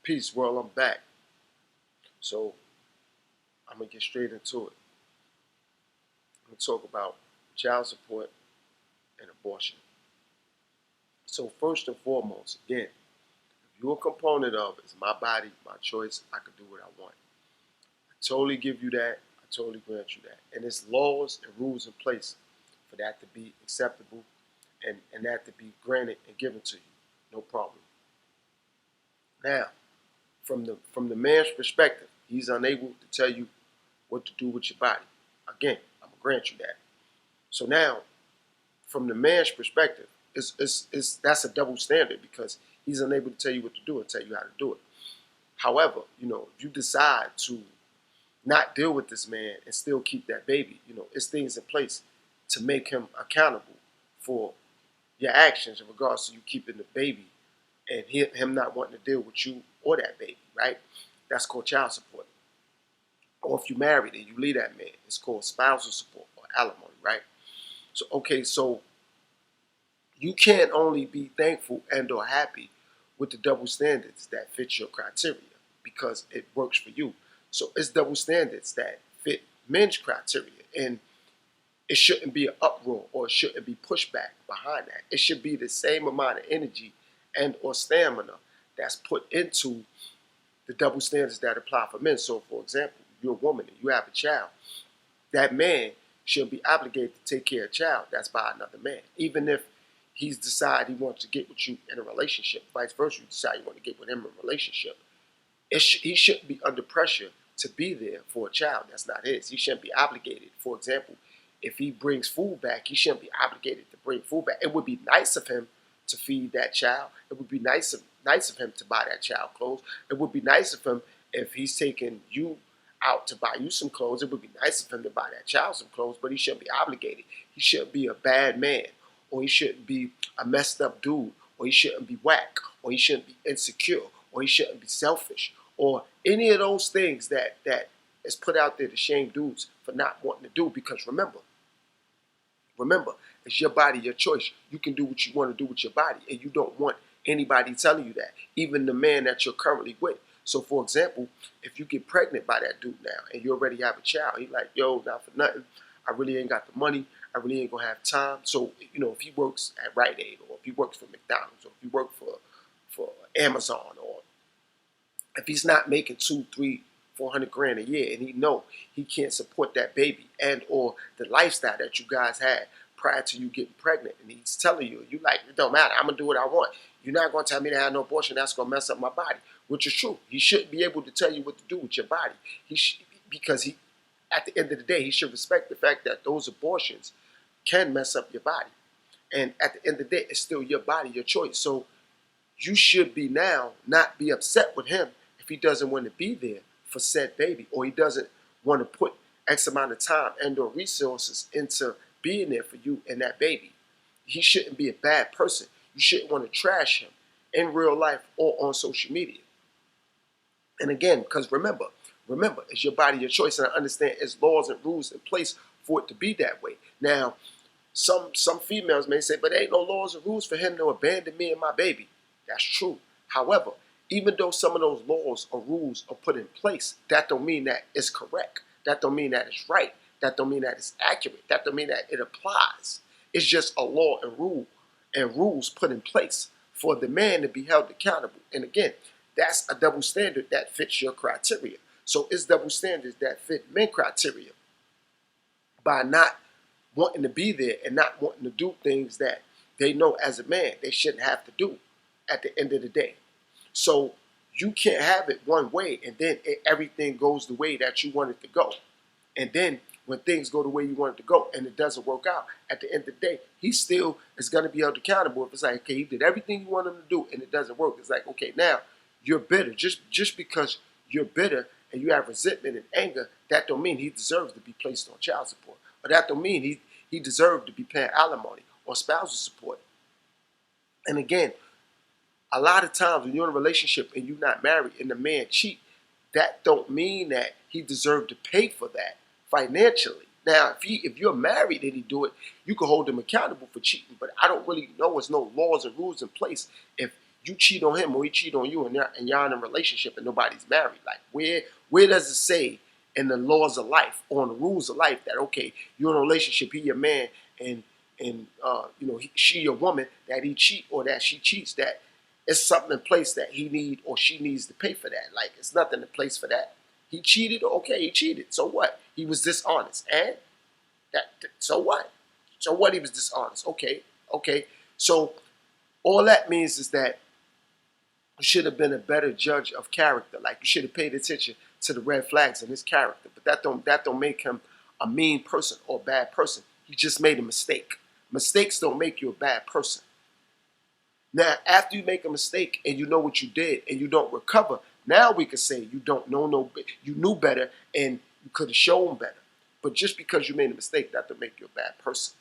Peace, world. I'm back. So I'm gonna get straight into it. I'm gonna talk about child support and abortion. So first and foremost, again, if you're a component of it's my body, my choice, I can do what I want. I totally give you that. I totally grant you that. And there's laws and rules in place for that to be acceptable and that to be granted and given to you. No problem. Now, from the man's perspective, he's unable to tell you what to do with your body. Again, I'm gonna grant you that. So now, from the man's perspective, that's a double standard because he's unable to tell you what to do and tell you how to do it. However, if you decide to not deal with this man and still keep that baby, it's things in place to make him accountable for your actions in regards to you keeping the baby and him not wanting to deal with you or that baby, right? That's called child support. Or if you married and you leave that man, it's called spousal support or alimony, right? So you can't only be thankful and or happy with the double standards that fit your criteria because it works for you. So it's double standards that fit men's criteria, and it shouldn't be an uproar or it shouldn't be pushback behind that. It should be the same amount of energy and or stamina that's put into the double standards that apply for men. So for example, you're a woman and you have a child, that man should be obligated to take care of a child that's by another man. Even if he's decided he wants to get with you in a relationship, vice versa, you decide you want to get with him in a relationship, he shouldn't be under pressure to be there for a child that's not his. He shouldn't be obligated. For example, if he brings food back, he shouldn't be obligated to bring food back. It would be nice of him to feed that child. It would be nice of him to buy that child clothes. It would be nice of him if he's taking you out to buy you some clothes. It would be nice of him to buy that child some clothes, but he shouldn't be obligated. He shouldn't be a bad man, or he shouldn't be a messed up dude, or he shouldn't be whack, or he shouldn't be insecure, or he shouldn't be selfish, or any of those things that is put out there to shame dudes for not wanting to do. Because remember, it's your body, your choice. You can do what you want to do with your body, and you don't want anybody telling you that, even the man that you're currently with. So, for example, if you get pregnant by that dude now and you already have a child, he's like, yo, not for nothing, I really ain't got the money. I really ain't gonna have time. So, if he works at Rite Aid, or if he works for McDonald's, or if he works for Amazon, or if he's not making 2, 3, 400 grand a year, and he know he can't support that baby and or the lifestyle that you guys had prior to you getting pregnant, and he's telling you, you like, it don't matter, I'm gonna do what I want. You're not gonna tell me to have no abortion. That's gonna mess up my body, which is true. He shouldn't be able to tell you what to do with your body. Because at the end of the day, he should respect the fact that those abortions can mess up your body. And at the end of the day, it's still your body, your choice. So you should be now not be upset with him if he doesn't want to be there for said baby, or he doesn't want to put X amount of time and or resources into being there for you and that baby. He shouldn't be a bad person. You shouldn't want to trash him in real life or on social media. And again, because remember, it's your body, your choice, and I understand there's laws and rules in place for it to be that way. Now, some females may say, but there ain't no laws and rules for him to abandon me and my baby. That's true. However, even though some of those laws or rules are put in place, that don't mean that it's correct. That don't mean that it's right. That don't mean that it's accurate. That don't mean that it applies. It's just a law and rules put in place for the man to be held accountable. And again, that's a double standard that fits your criteria. So it's double standards that fit men criteria by not wanting to be there and not wanting to do things that they know as a man they shouldn't have to do at the end of the day. So you can't have it one way and then everything goes the way that you want it to go. And then when things go the way you want it to go and it doesn't work out, at the end of the day, he still is going to be held accountable. If it's like, okay, he did everything you want him to do and it doesn't work, it's like, okay, now you're bitter. Just because you're bitter and you have resentment and anger, that don't mean he deserves to be placed on child support. Or that don't mean he deserves to be paying alimony or spousal support. And again, a lot of times when you're in a relationship and you're not married and the man cheat, that don't mean that he deserved to pay for that financially. Now, if you're married and he do it, you can hold him accountable for cheating. But I don't really know there's no laws and rules in place if you cheat on him or he cheat on you, and y'all in a relationship and nobody's married. Like where does it say in the laws of life or in the rules of life that okay, you're in a relationship, he your man, and she your woman, that he cheat or that she cheats, that it's something in place that he need or she needs to pay for that. Like it's nothing in place for that. He cheated, okay, he cheated. So what? He was dishonest, and so what? So what? He was dishonest. Okay. So all that means is that you should have been a better judge of character. Like you should have paid attention to the red flags in his character. But that don't make him a mean person or a bad person. He just made a mistake. Mistakes don't make you a bad person. Now, after you make a mistake and you know what you did and you don't recover, now we can say you don't know you knew better and you could have shown better. But just because you made a mistake, that don't make you a bad person.